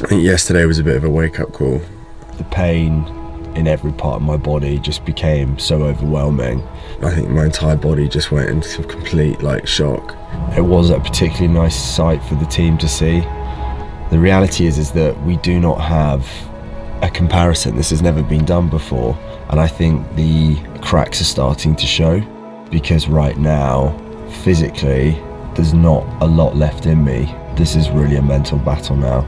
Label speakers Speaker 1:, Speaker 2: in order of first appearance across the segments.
Speaker 1: I think yesterday was a bit of a wake-up call.
Speaker 2: The pain in every part of my body just became so overwhelming.
Speaker 1: I think my entire body just went into complete shock.
Speaker 2: It was a particularly nice sight for the team to see. The reality is that we do not have a comparison. This has never been done before, and I think the cracks are starting to show, because right now, physically, there's not a lot left in me. This is really a mental battle now.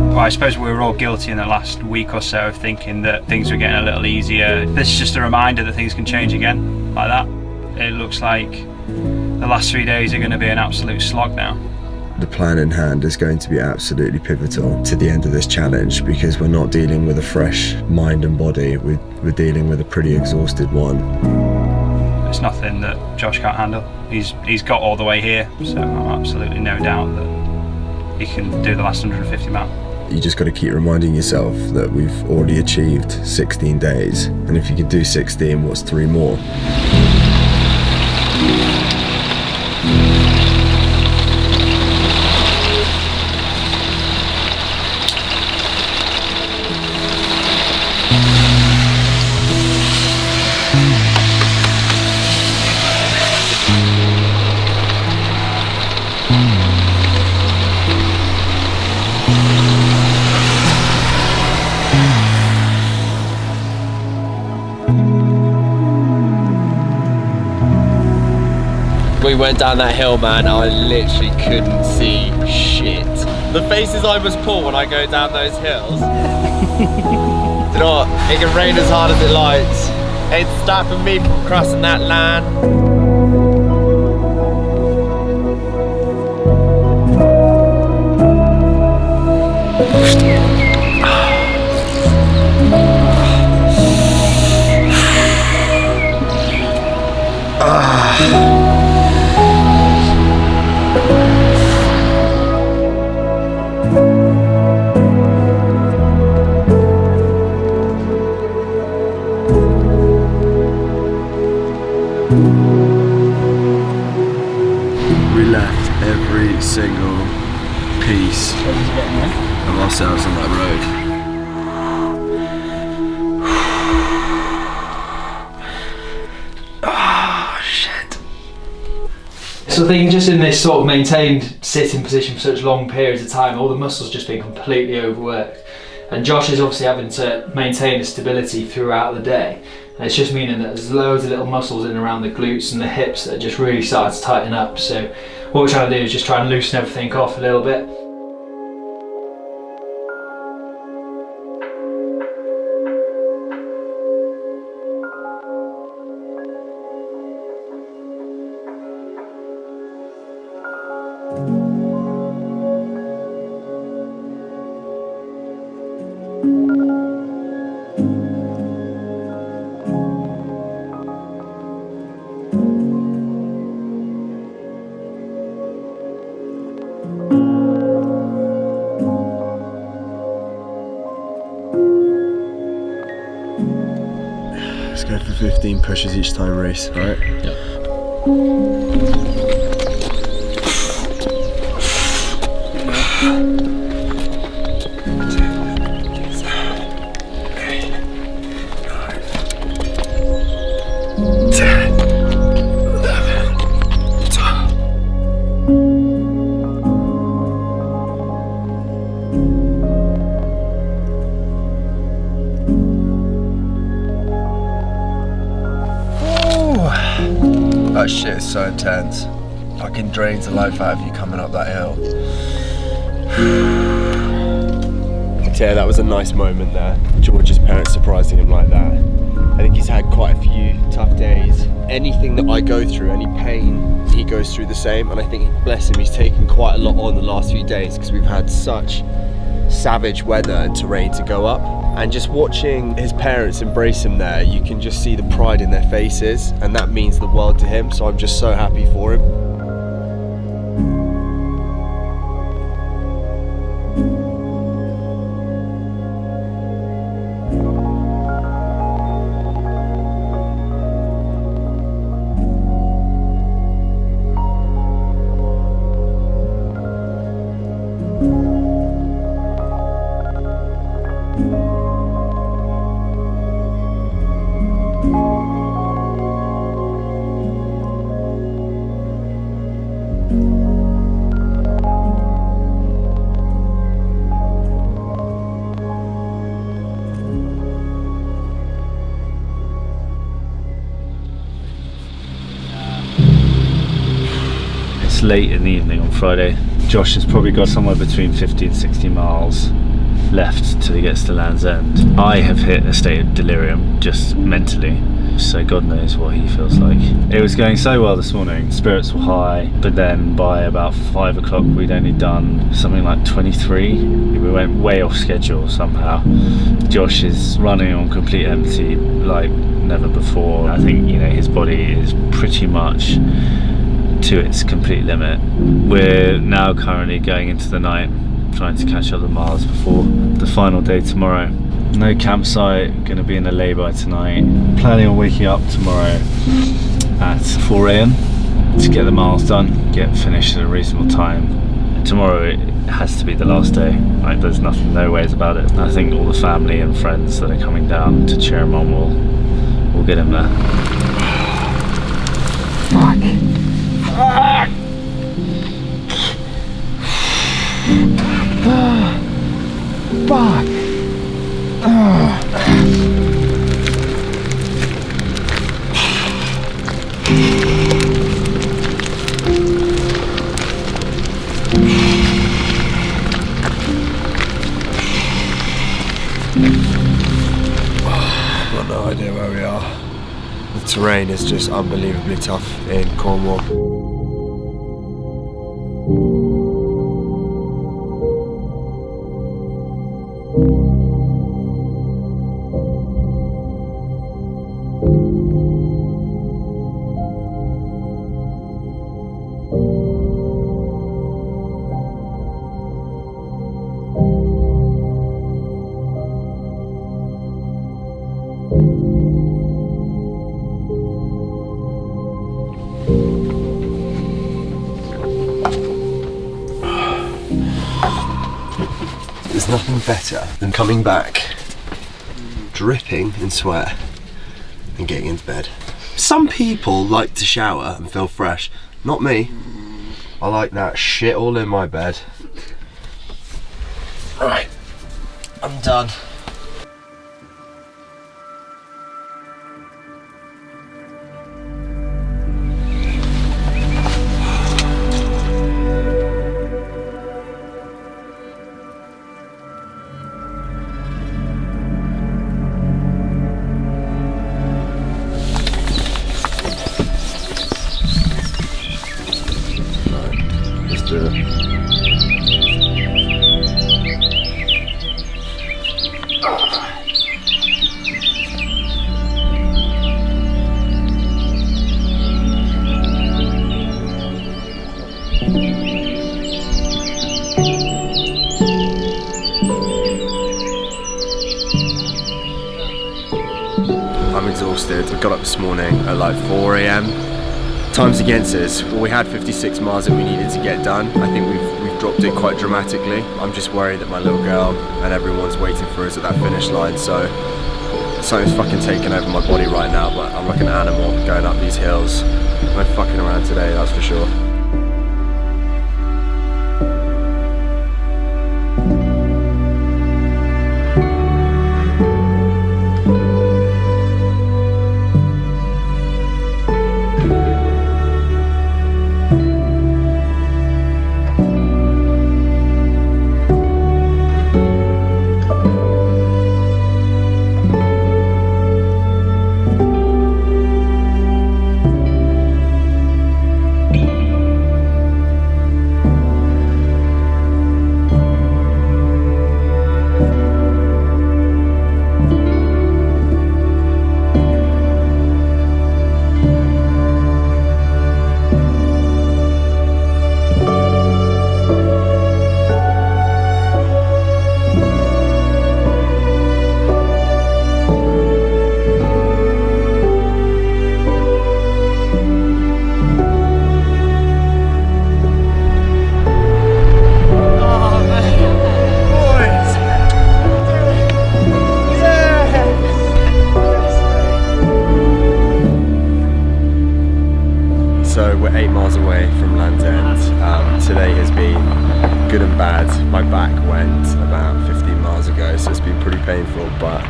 Speaker 3: Well, I suppose we were all guilty in the last week or so of thinking that things were getting a little easier. This is just a reminder that things can change again, like that. It looks like the last 3 days are going to be an absolute slog now.
Speaker 1: The plan in hand is going to be absolutely pivotal to the end of this challenge, because we're not dealing with a fresh mind and body, we're dealing with a pretty exhausted one.
Speaker 3: It's nothing that Josh can't handle. He's got all the way here, so I'm absolutely no doubt that he can do the last 150 mile.
Speaker 1: You just got to keep reminding yourself that we've already achieved 16 days, and if you could do 16, what's 3 more?
Speaker 4: We went down that hill, man, I literally couldn't see shit. The faces I must pull when I go down those hills. You know what, it can rain as hard as it likes. Ain't stopping me from crossing that line.
Speaker 1: We left every single piece of ourselves on that road. Oh, shit.
Speaker 5: So I think just in this sort of maintained sitting position for such long periods of time, all the muscles just being completely overworked. And Josh is obviously having to maintain a stability throughout the day. And it's just meaning that there's loads of little muscles in and around the glutes and the hips that are just really starting to tighten up. So what we're trying to do is just try and loosen everything off a little bit.
Speaker 1: Let's go for 15 pushes each time, Reese, alright? That shit is so intense. Fucking drains the life out of you coming up that hill.
Speaker 2: Yeah, that was a nice moment there. George's parents surprising him like that. I think he's had quite a few tough days. Anything that I go through, any pain, he goes through the same. And I think, bless him, he's taken quite a lot on the last few days because we've had such savage weather and terrain to go up. And just watching his parents embrace him there, you can just see the pride in their faces, and that means the world to him, so I'm just so happy for him.
Speaker 6: It's late in the evening on Friday. Josh has probably got somewhere between 50 and 60 miles left till he gets to Land's End. I have hit a state of delirium, just mentally, so God knows what he feels like. It was going so well this morning, spirits were high, but then by about 5 o'clock we'd only done something like 23. We went way off schedule somehow. Josh is running on complete empty like never before. I think, you know, his body is pretty much to its complete limit. We're now currently going into the night, trying to catch up the miles before the final day tomorrow. No campsite, going to be in a lay-by tonight. Planning on waking up tomorrow at 4 AM to get the miles done, get finished at a reasonable time. Tomorrow it has to be the last day. Like, there's nothing, no ways about it. I think all the family and friends that are coming down to cheer him on will get him there.
Speaker 5: Fuck. Fuck.
Speaker 2: I've got no idea where we are. The terrain is just unbelievably tough in Cornwall. There's nothing better than coming back dripping in sweat and getting into bed. Some people like to shower and feel fresh. Not me. I like that shit all in my bed. Right, I'm done. I'm exhausted. I got up this morning at like 4 AM. Time's against us. Well, we had 56 miles that we needed to get done. I think we've dropped it quite dramatically. I'm just worried that my little girl and everyone's waiting for us at that finish line, so something's fucking taking over my body right now, but I'm like an animal going up these hills. No fucking around today, that's for sure. So we're 8 miles away from Land's End. Today has been good and bad. My back went about 15 miles ago, so it's been pretty painful, but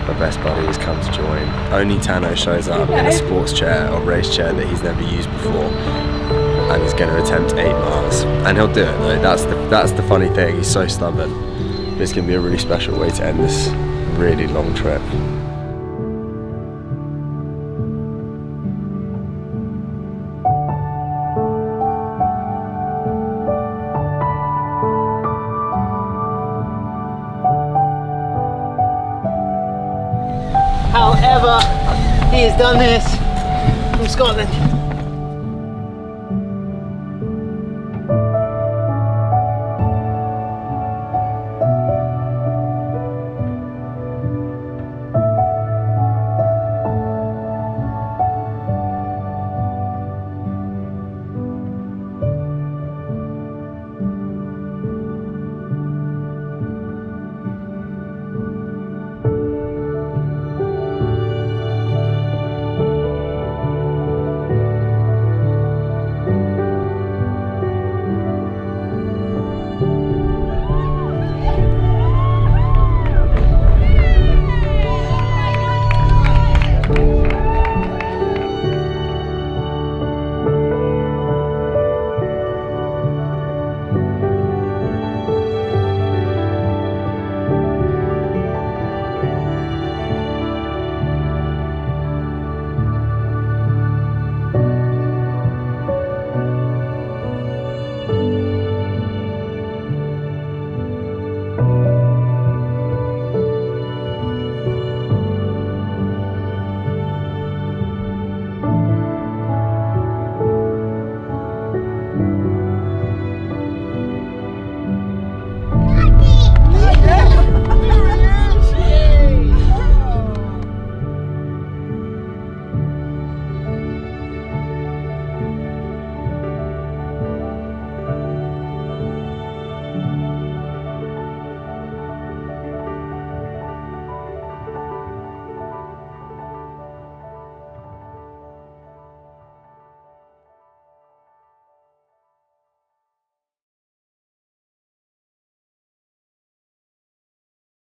Speaker 2: my best buddy has come to join. Only Tano shows up in a sports chair or race chair that he's never used before. and he's going to attempt 8 miles, and he'll do it though. That's the funny thing. He's so stubborn. But it's going to be a really special way to end this really long trip.
Speaker 7: However, he has done this from Scotland.